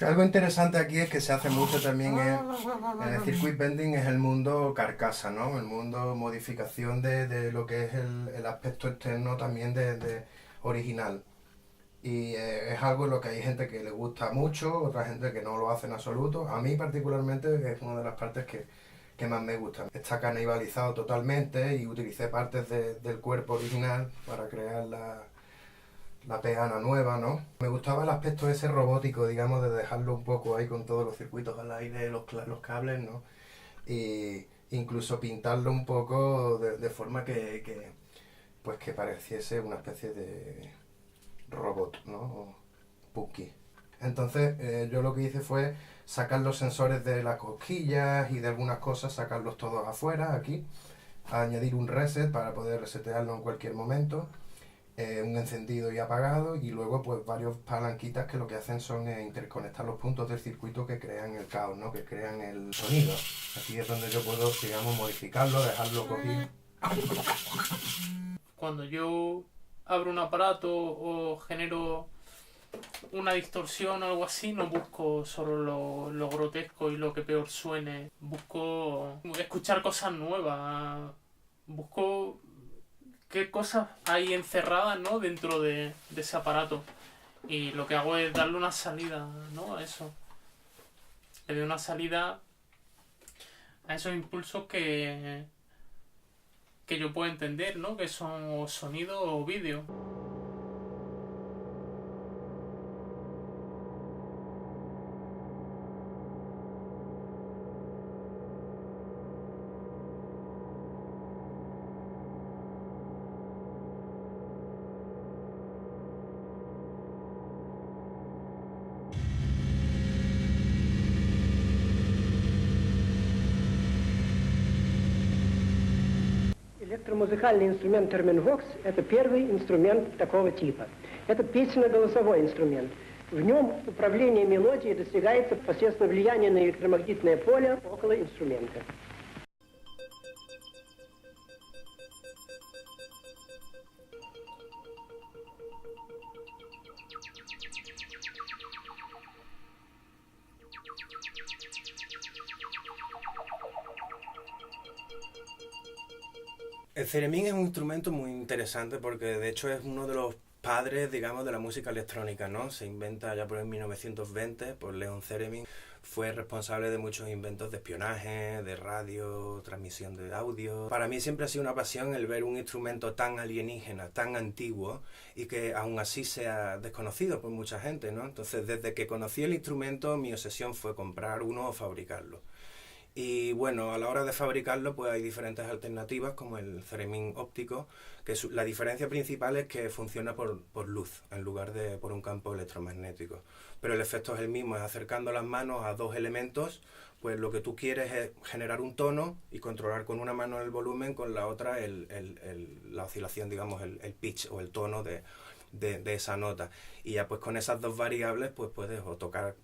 algo interesante aquí es que se hace mucho también en el circuit bending, es el mundo carcasa, ¿no? El mundo modificación de lo que es el aspecto externo también de original. Y es algo en lo que hay gente que le gusta mucho, otra gente que no lo hace en absoluto. A mí particularmente es una de las partes que más me gustan. Está canibalizado totalmente y utilicé partes del cuerpo original para crear la peana nueva, ¿no? Me gustaba el aspecto ese robótico, digamos, de dejarlo un poco ahí con todos los circuitos al aire, los cables, ¿no? Y incluso pintarlo un poco de forma pues que pareciese una especie de robot, ¿no? O Punky. Entonces yo lo que hice fue sacar los sensores de las cosquillas y de algunas cosas, sacarlos todos afuera, aquí, añadir un reset para poder resetearlo en cualquier momento, un encendido y apagado, y luego pues varios palanquitas que lo que hacen son interconectar los puntos del circuito que crean el caos, ¿no? Que crean el sonido. Aquí es donde yo puedo, digamos, modificarlo, dejarlo cogido. Cuando yo abro un aparato o genero una distorsión o algo así, no busco solo lo grotesco y lo que peor suene. Busco escuchar cosas nuevas. Busco qué cosas hay encerradas, ¿no? Dentro de ese aparato. Y lo que hago es darle una salida, ¿no? A eso. Le doy una salida a esos impulsos que yo puedo entender, ¿no? Que son sonido o vídeo. Электромузыкальный инструмент терминвокс – это первый инструмент такого типа. Это песенно-голосовой инструмент. В нем управление мелодией достигается посредством влияния на электромагнитное поле около инструмента. El theremin es un instrumento muy interesante porque de hecho es uno de los padres, digamos, de la música electrónica, ¿no? Se inventa ya por el 1920 por Leon Theremin. Fue responsable de muchos inventos de espionaje, de radio, transmisión de audio. Para mí siempre ha sido una pasión el ver un instrumento tan alienígena, tan antiguo y que aún así sea desconocido por mucha gente, ¿no? Entonces, desde que conocí el instrumento, mi obsesión fue comprar uno o fabricarlo. Y bueno, a la hora de fabricarlo pues hay diferentes alternativas como el theremin óptico, que la diferencia principal es que funciona por luz en lugar de por un campo electromagnético. Pero el efecto es el mismo, es acercando las manos a dos elementos, pues lo que tú quieres es generar un tono y controlar con una mano el volumen, con la otra la oscilación, digamos, el pitch o el tono de esa nota. Y ya pues con esas dos variables pues puedes o tocar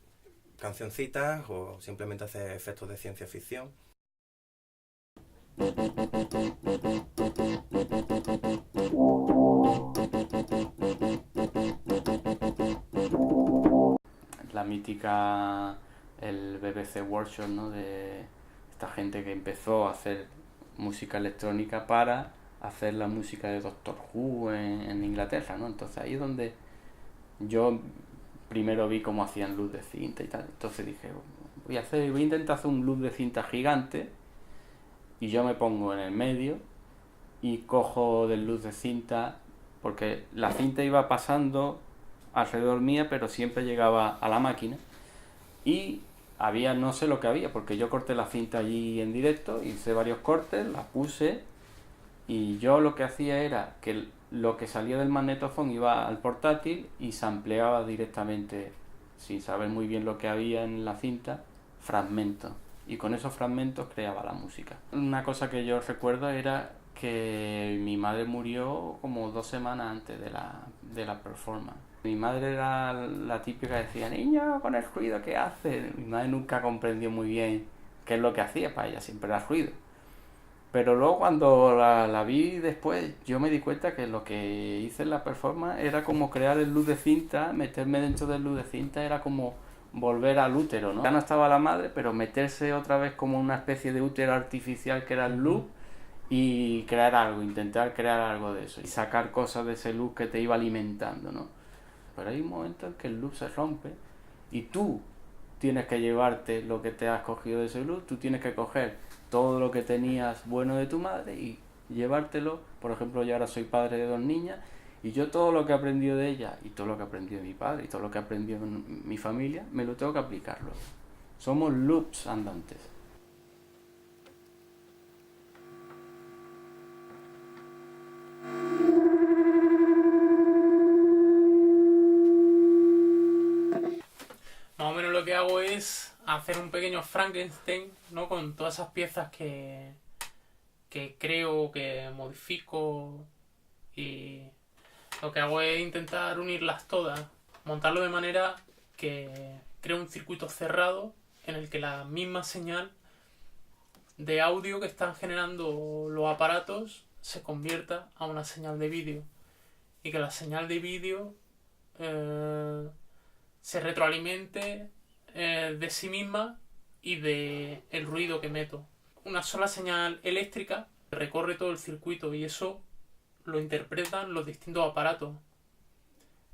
cancioncitas o simplemente hacer efectos de ciencia ficción. La mítica, el BBC Workshop, ¿no? De esta gente que empezó a hacer música electrónica para hacer la música de Doctor Who en Inglaterra, ¿no? Entonces ahí es donde yo primero vi cómo hacían luz de cinta y tal. Entonces dije, voy a intentar hacer un luz de cinta gigante y yo me pongo en el medio y cojo del luz de cinta, porque la cinta iba pasando alrededor mía, pero siempre llegaba a la máquina y había, no sé lo que había, porque yo corté la cinta allí en directo, hice varios cortes, la puse y yo lo que hacía era que lo que salía del magnetofón iba al portátil y sampleaba directamente, sin saber muy bien lo que había en la cinta, fragmentos. Y con esos fragmentos creaba la música. Una cosa que yo recuerdo era que mi madre murió como 2 semanas antes de la performance. Mi madre era la típica que decía, niño, con el ruido que hace. Mi madre nunca comprendió muy bien qué es lo que hacía, para ella siempre era ruido. Pero luego cuando la vi después, yo me di cuenta que lo que hice en la performance era como crear el luz de cinta, meterme dentro del luz de cinta, era como volver al útero, ¿no? Ya no estaba la madre, pero meterse otra vez como una especie de útero artificial que era el loop y crear algo, intentar crear algo de eso y sacar cosas de ese loop que te iba alimentando, ¿no? Pero hay un momento en que el loop se rompe y tú tienes que llevarte lo que te has cogido de ese loop, tú tienes que coger todo lo que tenías bueno de tu madre y llevártelo. Por ejemplo, yo ahora soy padre de 2 niñas y yo todo lo que he aprendido de ella y todo lo que he aprendido de mi padre y todo lo que he aprendido en mi familia, me lo tengo que aplicar luego. Somos loops andantes. Más o menos lo que hago es hacer un pequeño Frankenstein, ¿no? Con todas esas piezas que creo, que modifico, y lo que hago es intentar unirlas todas, montarlo de manera que creo un circuito cerrado en el que la misma señal de audio que están generando los aparatos se convierta a una señal de vídeo y que la señal de vídeo se retroalimente de sí misma y de el ruido que meto. Una sola señal eléctrica recorre todo el circuito y eso lo interpretan los distintos aparatos,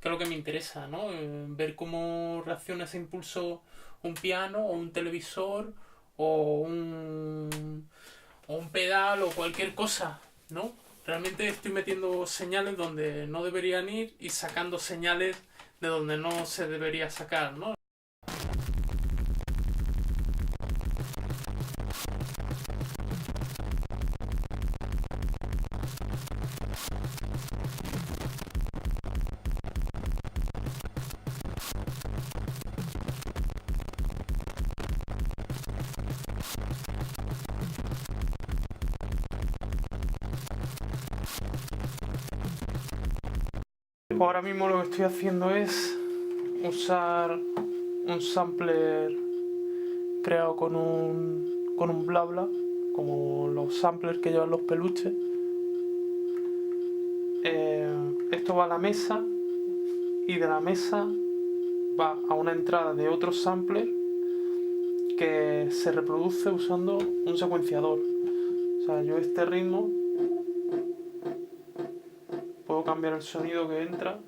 que es lo que me interesa, ¿no? Ver cómo reacciona ese impulso un piano o un televisor o un pedal o cualquier cosa, ¿no? Realmente estoy metiendo señales donde no deberían ir y sacando señales de donde no se debería sacar, ¿no? Ahora mismo lo que estoy haciendo es usar un sampler creado con un bla bla, como los samplers que llevan los peluches. Esto va a la mesa y de la mesa va a una entrada de otro sampler que se reproduce usando un secuenciador. O sea, yo este ritmo puedo cambiar el sonido que entra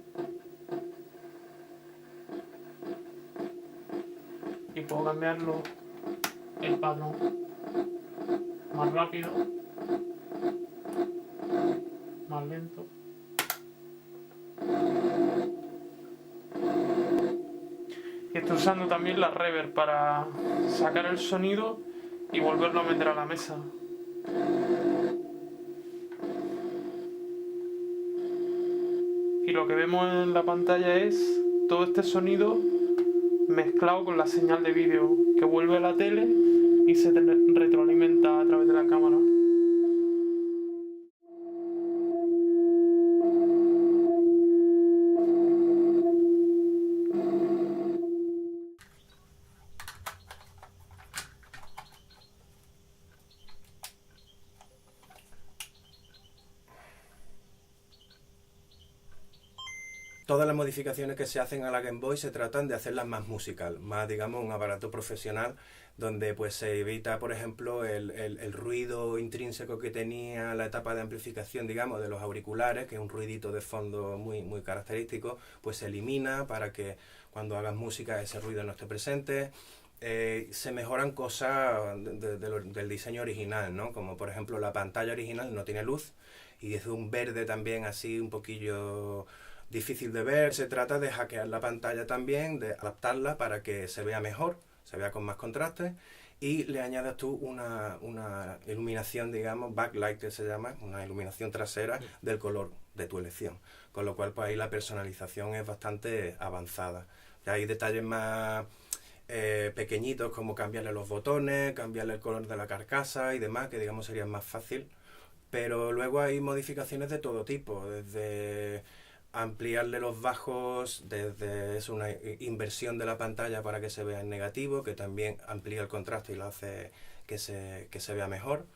y puedo cambiarlo el patrón más rápido, más lento. Y estoy usando también la reverb para sacar el sonido y volverlo a meter a la mesa. Y lo que vemos en la pantalla es todo este sonido mezclado con la señal de vídeo que vuelve a la tele y se retroalimenta a través de la cámara. Todas las modificaciones que se hacen a la Game Boy se tratan de hacerlas más musical, más, digamos, un aparato profesional donde pues se evita, por ejemplo, el ruido intrínseco que tenía la etapa de amplificación, digamos, de los auriculares, que es un ruidito de fondo muy característico, pues se elimina para que cuando hagas música ese ruido no esté presente. Se mejoran cosas del diseño original, ¿no? Como por ejemplo la pantalla original no tiene luz y es de un verde también así un poquillo difícil de ver. Se trata de hackear la pantalla también, de adaptarla para que se vea mejor, se vea con más contraste, y le añadas tú una iluminación, digamos, backlight que se llama, una iluminación trasera del color de tu elección, con lo cual pues ahí la personalización es bastante avanzada. Ya hay detalles más pequeñitos como cambiarle los botones, cambiarle el color de la carcasa y demás, que digamos sería más fácil, pero luego hay modificaciones de todo tipo, desde ampliarle los bajos, desde es una inversión de la pantalla para que se vea en negativo, que también amplía el contraste y lo hace que se vea mejor,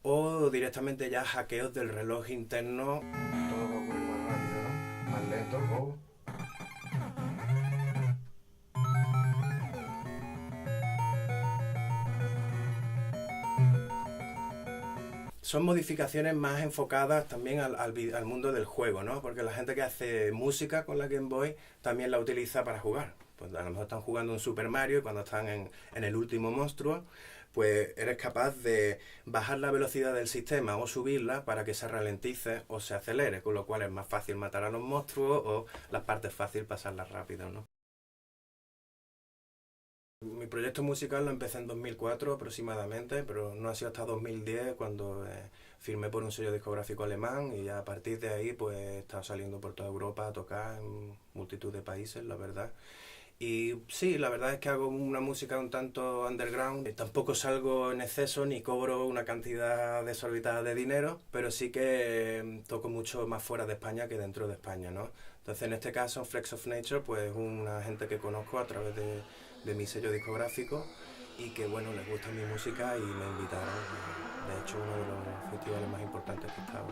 o directamente ya hackeos del reloj interno. Todo va a ocurrir más rápido, ¿no? Más lento. son modificaciones más enfocadas también al mundo del juego, ¿no? Porque la gente que hace música con la Game Boy también la utiliza para jugar. Pues a lo mejor están jugando un Super Mario y cuando están en el último monstruo, pues eres capaz de bajar la velocidad del sistema o subirla para que se ralentice o se acelere, con lo cual es más fácil matar a los monstruos o las partes fáciles pasarlas rápido, ¿no? Mi proyecto musical lo empecé en 2004 aproximadamente, pero no ha sido hasta 2010 cuando firmé por un sello discográfico alemán y ya a partir de ahí pues he estado saliendo por toda Europa a tocar en multitud de países, la verdad. Y sí, la verdad es que hago una música un tanto underground. Tampoco salgo en exceso ni cobro una cantidad desorbitada de dinero, pero sí que toco mucho más fuera de España que dentro de España, ¿no? Entonces, en este caso, Flex of Nature, pues es una gente que conozco a través de mi sello discográfico y que, bueno, les gusta mi música y me invitaron. De hecho, uno de los festivales más importantes que he estado.